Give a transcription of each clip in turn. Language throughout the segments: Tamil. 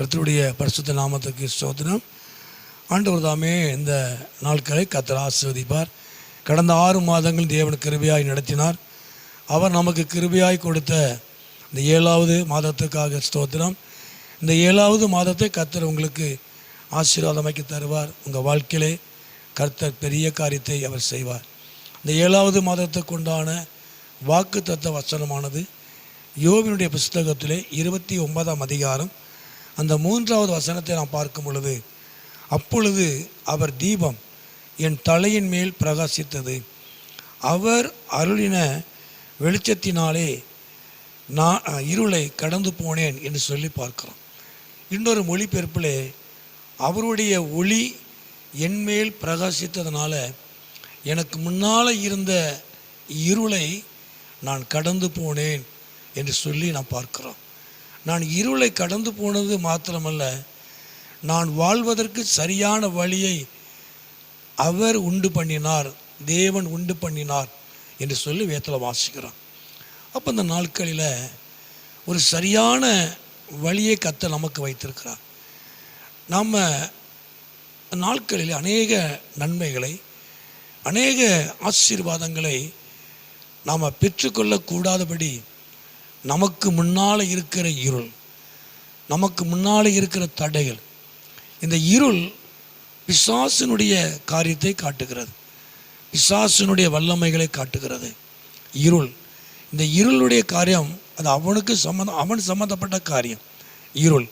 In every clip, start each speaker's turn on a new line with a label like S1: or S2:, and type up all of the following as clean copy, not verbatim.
S1: கர்த்தருடைய பரிசுத்த நாமத்துக்கு ஸ்தோத்திரம். ஆண்டவர் தாமே இந்த நாட்களை கர்த்தர் ஆசீர்வதிப்பார். கடந்த 6 மாதங்கள் தேவன் கிருபையாய் நடத்தினார். அவர் நமக்கு கிருபையாய் கொடுத்த இந்த 7வது மாதத்துக்காக ஸ்தோத்திரம். இந்த 7வது மாதத்தை கர்த்தர் உங்களுக்கு ஆசீர்வாதமாக்கி தருவார். உங்கள் வாழ்க்கையிலே கர்த்தர் பெரிய காரியத்தை அவர் செய்வார். இந்த 7வது மாதத்துக்கு உண்டான வாக்கு தத்த வசனமானது யோபினுடைய புஸ்தகத்திலே 29ஆம் அதிகாரம் அந்த 3வது வசனத்தை நாம் பார்க்கும் பொழுது, அப்பொழுது அவர் தீபம் என் தலையின் மேல் பிரகாசித்தது, அவர் அருளின வெளிச்சத்தினாலே நான் இருளை கடந்து போனேன் என்று சொல்லி பார்க்கிறோம். இன்னொரு மொழிபெயர்ப்பிலே அவருடைய ஒளி என்மேல் பிரகாசித்ததுனால எனக்கு முன்னால் இருந்த இருளை நான் கடந்து போனேன் என்று சொல்லி நாம் பார்க்கிறோம். நான் இருளை கடந்து போனது மாத்திரமல்ல, நான் வாழ்வதற்கு சரியான வழியை அவர் உண்டு பண்ணினார், தேவன் உண்டு பண்ணினார் என்று சொல்லி வேதத்தில் வாசிக்கிறோம். அப்போ இந்த நாட்களில் ஒரு சரியான வழியை கர்த்தர் நமக்கு வைத்திருக்கிறார். நம்ம நாட்களில் அநேக நன்மைகளை, அநேக ஆசீர்வாதங்களை நாம் பெற்றுக்கொள்ளக்கூடாதபடி நமக்கு முன்னால் இருக்கிற இருள், நமக்கு முன்னால் இருக்கிற தடைகள், இந்த இருள் பிசாசினுடைய காரியத்தை காட்டுகிறது, பிசாசினுடைய வல்லமைகளை காட்டுகிறது. இருள், இந்த இருளுடைய காரியம் அது அவன் சம்மந்தப்பட்ட காரியம். இருள்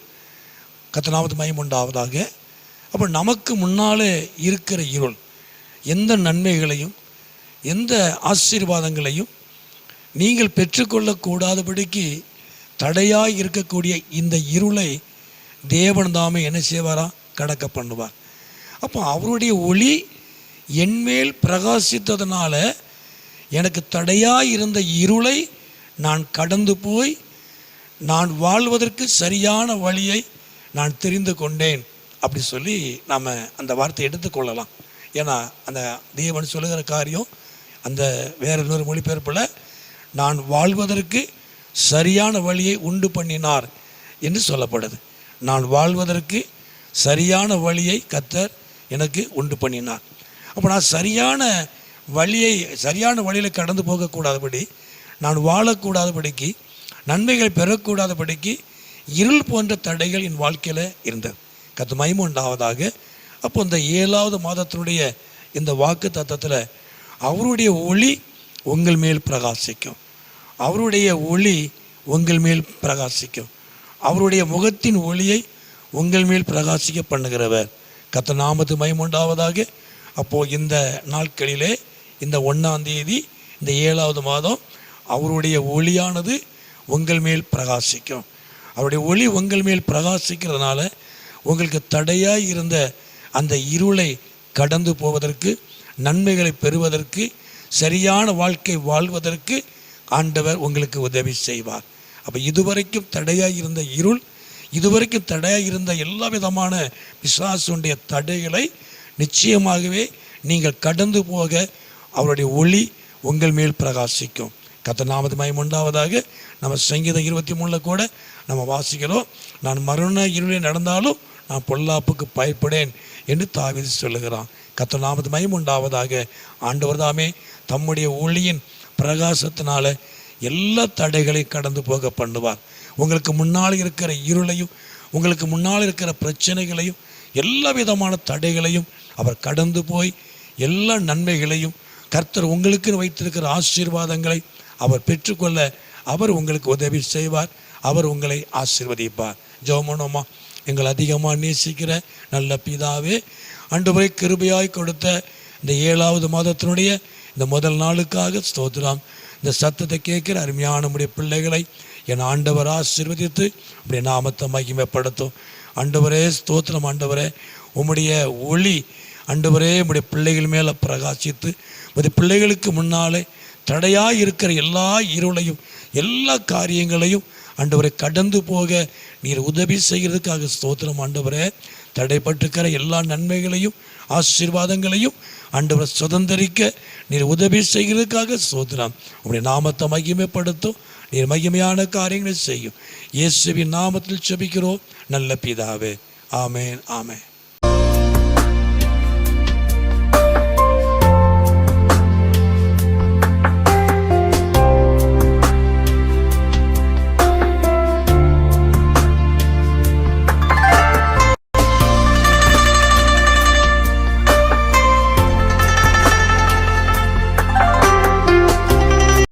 S1: கர்த்தருக்கு மகிமை உண்டாவதாக. அப்போ நமக்கு முன்னாலே இருக்கிற இருள் எந்த நன்மைகளையும் எந்த ஆசீர்வாதங்களையும் நீங்கள் பெற்றுக்கொள்ளக்கூடாதபடிக்கு தடையாய் இருக்கக்கூடிய இந்த இருளை தேவன் தாமே என்ன செய்வாரா? கடக்க பண்ணுவார். அப்போ அவருடைய ஒளி என்மேல் பிரகாசித்ததுனால எனக்கு தடையாய் இருந்த இருளை நான் கடந்து போய் நான் வாழ்வதற்கு சரியான வழியை நான் தெரிந்து கொண்டேன் அப்படி சொல்லி நாம் அந்த வார்த்தையை எடுத்துக்கொள்ளலாம். ஏன்னா அந்த தேவன் சொல்லுகிற காரியம் அந்த வேற இன்னொரு மொழிபெயர்ப்பில் நான் வாழ்வதற்கு சரியான வழியை உண்டு பண்ணினார் என்று சொல்லப்படுது. நான் வாழ்வதற்கு சரியான வழியை கர்த்தர் எனக்கு உண்டு பண்ணினார். அப்போ நான் சரியான வழியில் கடந்து போகக்கூடாதபடி, நான் வாழக்கூடாதபடிக்கு, நன்மைகளை பெறக்கூடாதபடிக்கு இருள் போன்ற தடைகள் என் வாழ்க்கையில் இருந்தது. கர்த்தருக்கு மகிமை உண்டாவதாக. அப்போ இந்த 7வது மாதத்தினுடைய இந்த வாக்கு தத்தத்தில் அவருடைய ஒளி உங்கள் மேல் பிரகாசிக்கும், அவருடைய ஒளி உங்கள் மேல் பிரகாசிக்கும், அவருடைய முகத்தின் ஒளியை உங்கள் மேல் பிரகாசிக்க பண்ணுகிறவர். கர்த்தர் நாமத்துக்கு மகிமை உண்டாவதாக. அப்போது இந்த நாட்களிலே இந்த 1ஆம் தேதி இந்த 7வது மாதம் அவருடைய ஒளியானது உங்கள் மேல் பிரகாசிக்கும். அவருடைய ஒளி உங்கள் மேல் பிரகாசிக்கிறதுனால உங்களுக்கு தடையாய் இருந்த அந்த இருளை கடந்து போவதற்கு, நன்மைகளை பெறுவதற்கு, சரியான வாழ்க்கை வாழ்வதற்கு ஆண்டவர் உங்களுக்கு உதவி செய்வார். அப்போ இதுவரைக்கும் தடையாக இருந்த இருள், இதுவரைக்கும் தடையாக இருந்த எல்லா விதமான பிசாசுடைய தடைகளை நிச்சயமாகவே நீங்கள் கடந்து போக அவருடைய ஒளி உங்கள் மேல் பிரகாசிக்கும். கர்த்தர் நாமத்துக்கு மகிமை உண்டாவதாக. நம்ம சங்கீதம் 23 கூட நம்ம வாசிக்கிறோம், நான் மரண இருளில் நடந்தாலும் நான் பொல்லாப்புக்கு பயப்படேன் என்று தாவீது சொல்லுகிறான். கர்த்தர் நாமத்துக்கு மகிமை உண்டாவதாக. ஆண்டவர் தாமே தம்முடைய ஒளியின் பிரகாசத்தினால எல்லா தடைகளையும் கடந்து போக பண்ணுவார். உங்களுக்கு முன்னால் இருக்கிற இருளையும், உங்களுக்கு முன்னால் இருக்கிற பிரச்சனைகளையும், எல்லா விதமான தடைகளையும் அவர் கடந்து போய் எல்லா நன்மைகளையும் கர்த்தர் உங்களுக்கு வைத்திருக்கிற ஆசீர்வாதங்களை அவர் பெற்றுக்கொள்ள அவர் உங்களுக்கு உதவி செய்வார். அவர் உங்களை ஆசீர்வதிப்பார். ஜெபமனோமா. எங்களை அதிகமாக நேசிக்கிற நல்ல பிதாவே, ஆண்டவரே கிருபையாய் கொடுத்த இந்த 7வது மாதத்தினுடைய இந்த முதல் நாளுக்காக ஸ்தோத்திரம். இந்த சத்தத்தை கேட்கிற அருமையான நம்முடைய பிள்ளைகளை என் ஆண்டவர் ஆசீர்வதித்து உம்முடைய நாமத்தை மகிமைப்படுத்தும். ஆண்டவரே ஸ்தோத்திரம். ஆண்டவரே உம்முடைய ஒளி ஆண்டவரே உம்முடைய பிள்ளைகள் மேலே பிரகாசித்து உம்முடைய பிள்ளைகளுக்கு முன்னாலே தடையாக இருக்கிற எல்லா இருளையும் எல்லா காரியங்களையும் ஆண்டவரை கடந்து போக நீர் உதவி செய்கிறதுக்காக ஸ்தோத்திரம். ஆண்டவரே தடைப்பட்டிருக்கிற எல்லா நன்மைகளையும் ஆசீர்வாதங்களையும் ஆண்டவரை சுதந்திரிக்க நீர் உதவி செய்கிறதுக்காக ஸ்தோத்திரம். உம்முடைய நாமத்தை மகிமைப்படுத்தும். நீர் மகிமையான காரியங்களை செய்யும். இயேசுவின் நாமத்தில் ஜெபிக்கிறோம் நல்ல பிதாவே. ஆமென், ஆமென்.